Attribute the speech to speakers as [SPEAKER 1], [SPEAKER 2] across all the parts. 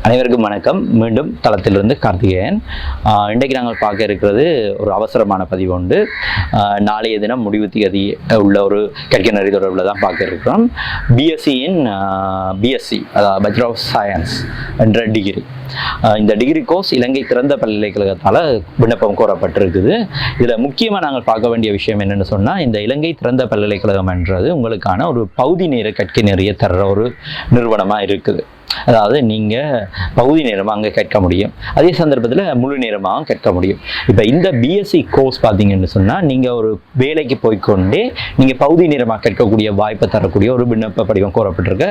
[SPEAKER 1] அனைவருக்கும் வணக்கம். மீண்டும் தளத்திலிருந்து கார்த்திகேயன். இன்றைக்கு நாங்கள் பார்க்க இருக்கிறது ஒரு அவசரமான பதிவு உண்டு. நாளைய தினம் முடிவு தேதி உள்ள ஒரு கற்கை தொடர்பில் தான் பார்க்க இருக்கிறோம். பிஎஸ்சி அதாவது பேச்சுலர் ஆஃப் சயின்ஸ் என்ற டிகிரி. இந்த டிகிரி கோர்ஸ் இலங்கை திறந்த பல்கலைக்கழகத்தால் விண்ணப்பம் கோரப்பட்டிருக்குது. இதில் முக்கியமாக நாங்கள் பார்க்க வேண்டிய விஷயம் என்னென்னு சொன்னால், இந்த இலங்கை திறந்த பல்கலைக்கழகம் என்றது உங்களுக்கான ஒரு பகுதி நேர கற்கை நிறைய தர்ற ஒரு நிறுவனமாக இருக்குது. அதாவது நீங்கள் பகுதி நேரமாக அங்கே கேட்க முடியும், அதே சந்தர்ப்பத்தில் முழு நேரமாகவும் கேட்க முடியும். இப்போ இந்த பிஎஸ்சி கோர்ஸ் பார்த்தீங்கன்னு சொன்னால், நீங்கள் ஒரு வேலைக்கு போய்கொண்டே நீங்கள் பகுதி நேரமாக கேட்கக்கூடிய வாய்ப்பை தரக்கூடிய ஒரு விண்ணப்ப படிவம் கோரப்பட்டிருக்க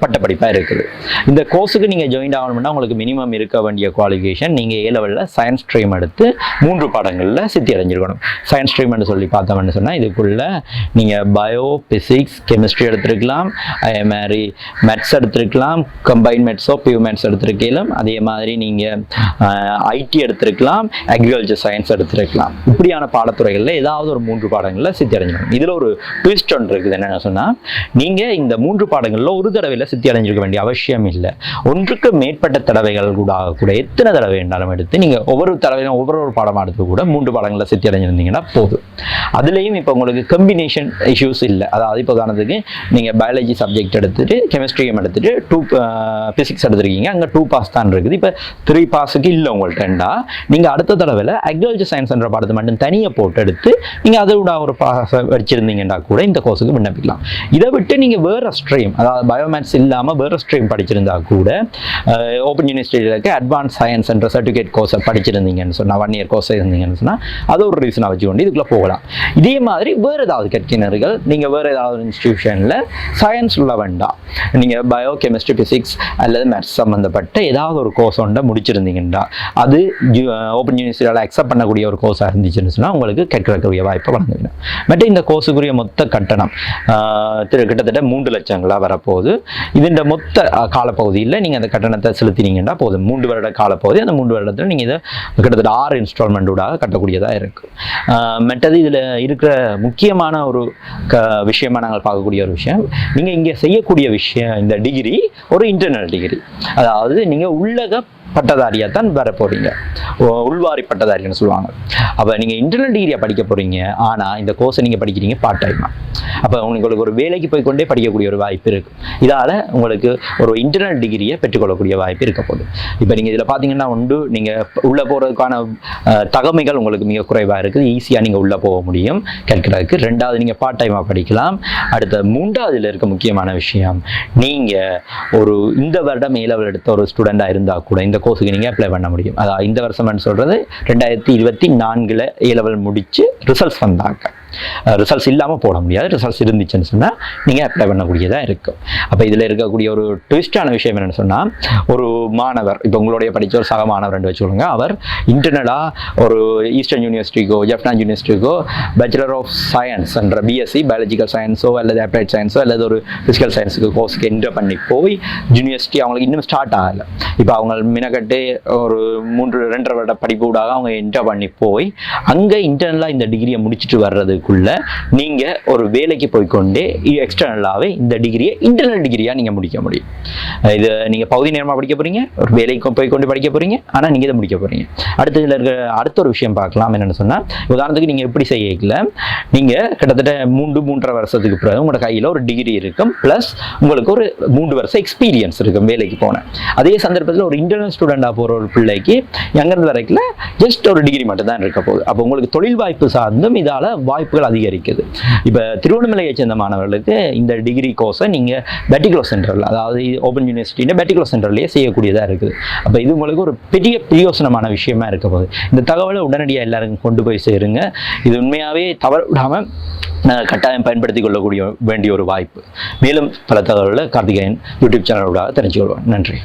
[SPEAKER 1] பட்டப்படிப்பாக இருக்குது. இந்த கோர்ஸுக்கு நீங்கள் ஜாயின் ஆகணும்னா உங்களுக்கு மினிமம் இருக்க வேண்டிய குவாலிஃபிகேஷன், நீங்கள் A லெவலில் சயின்ஸ் ஸ்ட்ரீம் எடுத்து 3 பாடங்களில் சித்தி அடைஞ்சிருக்கணும். சயின்ஸ் ஸ்ட்ரீம்னு சொல்லி பார்த்தோம்னு சொன்னால், இதுக்குள்ளே நீங்கள் பயோ, பிசிக்ஸ், கெமிஸ்ட்ரி எடுத்துருக்கலாம், அதே மாதிரி மேத்ஸ் எடுத்துருக்கலாம், கம்பைன் மேத்ஸோ பியூ மேத்ஸ் எடுத்திருக்கலாம், அதே மாதிரி நீங்கள் ஐடி எடுத்திருக்கலாம், அக்ரிகல்ச்சர் சயின்ஸ் எடுத்திருக்கலாம். இப்படியான பாடத்துறைகளில் ஏதாவது ஒரு 3 பாடங்களில் சித்தி அடைஞ்சிருக்கணும். இதில் ஒரு ட்விஸ்ட் ஒன்று இருக்குது. என்னென்னு சொன்னால், நீங்கள் இந்த 3 பாடங்களில் ஒரு தடவையில் சித்தி அடைஞ்சிருக்க வேண்டிய அவசியம் இல்லை. ஒன்றுக்கு மேற்பட்ட தடவைகள் கூட எத்தனை தடவை வேண்டாலும் எடுத்து நீங்கள் ஒவ்வொரு தடவையும் ஒவ்வொரு பாடமாக எடுத்து கூட 3 பாடங்களில் சித்தி அடைஞ்சிருந்தீங்கன்னா போதும். அதுலேயும் இப்போ உங்களுக்கு கம்பினேஷன் இஷ்யூஸ் இல்லை. அதாவது இப்போ உதாரணத்துக்கு நீங்கள் பயாலஜி சப்ஜெக்ட் எடுத்துகிட்டு கெமிஸ்ட்ரியும் எடுத்துகிட்டு 2 பிசிக்ஸ் எடுத்துருக்கீங்க, அங்கே 2 பாஸ் தான் இருக்குது. இப்போ 3 பாஸுக்கு இல்லை உங்கள்கிட்டா. நீங்கள் அடுத்த தடவையில் அக்ரிகல்ச்சர் சயின்ஸ் என்ற பாடத்தை மட்டும் தனியாக போட்டு எடுத்து நீங்கள் அதை விட ஒரு பாஸை வச்சிருந்தீங்கன்னா கூட இந்த கோர்ஸுக்கு விண்ணப்பிக்கலாம். இதை விட்டு நீங்கள் வேறு ஸ்ட்ரீம், அதாவது பயோமேத்ஸ் இல்லாமல் வேறு ஸ்ட்ரீம் படிச்சிருந்தா கூட ஓப்பன் யூனிவர்சிட்டியில் இருக்க அட்வான்ஸ் சயின்ஸ் என்ற சர்டிஃபிகேட் கோர்ஸை படிச்சிருந்தீங்கன்னு சொன்னால், 1 இயர் கோர்ஸ் இருந்தீங்கன்னு சொன்னால், அது ஒரு ரீசனாக வச்சுக்கொண்டு இதுக்குள்ளே போகலாம். இதே மாதிரி வேறு ஏதாவது கற்கினர்கள் நீங்கள் வேறு ஏதாவது இன்ஸ்டிடியூஷனில் சயின்ஸ் உள்ள வேண்டாம், நீங்கள் பயோ, கெமிஸ்ட்ரி, பிசிக்ஸ் அல்லது மேத்ஸ் சம்மந்தப்பட்ட ஏதாவது ஒரு கோர்ஸ் ஒன்றை முடிச்சிருந்தீங்கன்னா, அது ஓப்பன் யூனிவர்சிட்டியால் அக்செப்ட் பண்ணக்கூடிய ஒரு கோர்ஸாக இருந்துச்சுன்னு சொன்னால் உங்களுக்கு கேட்கக்கூடிய வாய்ப்பை வழங்குவேன். பட் இந்த கோர்ஸுக்குரிய மொத்த கட்டணம் கிட்டத்தட்ட 3 லட்சங்களாக வரப்போகுது. இந்த மொத்த காலப்பகுதியில் நீங்கள் அந்த கட்டணத்தை செலுத்தினீங்கன்னா போதும். 3 வருட காலப்பகுதி. அந்த 3 வருடத்தில் நீங்கள் இதை கிட்டத்தட்ட 6 இன்ஸ்டால்மெண்ட்டோடாக கட்டக்கூடியதாக இருக்குது. மற்றது இதில் இருக்கிற முக்கியமான ஒரு விஷயமாக நாங்கள் பார்க்கக்கூடிய ஒரு விஷயம், நீங்கள் இங்கே செய்யக்கூடிய விஷயம், இந்த டிகிரி ஒரு இன்டர்னல் டிகிரி. அதாவது நீங்கள் உள்ளக பட்டதாரியாக தான் வர போகிறீங்க, உள்வாரி பட்டதாரின்னு சொல்லுவாங்க. அப்போ நீங்கள் இன்டர்னல் டிகிரியாக படிக்க போகிறீங்க. ஆனால் இந்த கோர்ஸை நீங்கள் படிக்கிறீங்க பார்ட் டைமாக. அப்போ உங்களுக்கு ஒரு வேலைக்கு போய்கொண்டே படிக்கக்கூடிய ஒரு வாய்ப்பு இருக்குது. இதால் உங்களுக்கு ஒரு இன்டர்னல் டிகிரியை பெற்றுக்கொள்ளக்கூடிய வாய்ப்பு இருக்க போகுது. இப்போ நீங்கள் இதில் பார்த்தீங்கன்னா நீங்கள் உள்ளே போகிறதுக்கான தகமைகள் உங்களுக்கு மிக குறைவாக இருக்குது. ஈஸியாக நீங்கள் உள்ளே போக முடியும் கேட்கறதுக்கு. 2வது, நீங்கள் பார்ட் டைமாக படிக்கலாம். அடுத்த 3வதுல இருக்க முக்கியமான விஷயம், நீங்கள் ஒரு இந்த வருடம் A லெவல் எடுத்த ஒரு ஸ்டூடெண்டாக இருந்தால் கூட இந்த கோர்ஸுக்கு நீங்கள் அப்ளை பண்ண முடியும். அதாவது இந்த வருஷம்னு சொல்கிறது 2024 A லெவல் முடித்து ரிசல்ட்ஸ் வந்தாங்க. ரிசல்ட்ஸ் இல்லாமல் போட முடியாது. ரிசல்ட்ஸ் இருந்துச்சுன்னு சொன்னால் நீங்கள் அப்ளை பண்ணக்கூடியதாக இருக்கும். அப்போ இதில் இருக்கக்கூடிய ஒரு ட்விஸ்டான விஷயம் என்னென்னு சொன்னால், ஒரு மாணவர், இப்போ உங்களுடைய படித்த ஒரு சக மாணவர் வச்சுக்கோங்க, அவர் இன்டர்னலாக ஒரு ஈஸ்டர்ன் யூனிவர்சிட்டிக்கோ ஜெஃப்னான் யூனிவர்சிட்டிக்கோ பேச்சுலர் ஆஃப் சயின்ஸ் என்ற பிஎஸ்சி பயாலஜிக்கல் சயின்ஸோ அல்லது அப்ளைட் சயின்ஸோ அல்லது ஒரு ஃபிசிக்கல் சயின்ஸுக்கு கோர்ஸுக்கு என்டர் பண்ணி போய் யூனிவர்சிட்டி அவங்களுக்கு இன்னும் ஸ்டார்ட் ஆகலை. இப்போ அவங்க மினக்கட்டு ஒரு 2.5 வருட படிப்பூடாக அவங்க என்டர் பண்ணி போய் அங்கே இன்டர்னலாக இந்த டிகிரியை முடிச்சுட்டு வர்றதுக்குள்ள நீங்கள் ஒரு வேலைக்கு போய்கொண்டே எக்ஸ்டர்னலாகவே இந்த டிகிரியை இன்டர்னல் டிகிரியாக நீங்கள் முடிக்க முடியும். இது நீங்கள் பகுதி நேரமாக படிக்க போகிறீங்க, ஒரு வேலைக்கு போய்கொண்டு படிக்க போகிறீங்க, ஆனால் நீங்கள் இதை முடிக்க போகிறீங்க. அடுத்ததில் இருக்கிற அடுத்த ஒரு விஷயம் பார்க்கலாம். என்னென்னு சொன்னால், உதாரணத்துக்கு நீங்கள் எப்படி செய்யல, நீங்கள் கிட்டத்தட்ட 3.5 வருஷத்துக்கு பிறகு உங்களோட கையில் ஒரு டிகிரி இருக்கும், ப்ளஸ் உங்களுக்கு ஒரு 3 வருஷம் எக்ஸ்பீரியன்ஸ் இருக்கும் வேலைக்கு போனேன். அதே சந்தர்ப்பத்தில் ஒரு இன்டர்னல் ஸ்டூடெண்டாக போகிற ஒரு பிள்ளைக்கு எங்கிருந்து வரைக்கும் ஜஸ்ட் ஒரு டிகிரி மட்டும் தான் இருக்க போகுது. அப்போ உங்களுக்கு தொழில் வாய்ப்பு சார்ந்தும் இதால் வாய்ப்புகள் அதிகரிக்குது. இப்போ திருவண்ணாமலையை சேர்ந்த மாணவர்களுக்கு இந்த டிகிரி கோர்ஸை நீங்கள் பெட்டிகுலோ சென்டரில், அதாவது ஓப்பன் யூனிவர்சிட்டியில் பெட்டிகுலோ சென்டர்லேயே செய்யக்கூடியதாக இருக்குது. அப்போ இது உங்களுக்கு ஒரு பெரிய பிரயோசனமான விஷயமா இருக்க போகுது. இந்த தகவலை உடனடியாக எல்லாருக்கும் கொண்டு போய் சேருங்க. இது உண்மையாகவே தவற விடாமல் கட்டாயம் பயன்படுத்தி கொள்ளக்கூடிய வேண்டிய ஒரு வாய்ப்பு. மேலும் பல தகவல்களை கார்த்திகேயன் யூடியூப் சேனலோட தெரிஞ்சுக்கொள்வேன். நன்றி.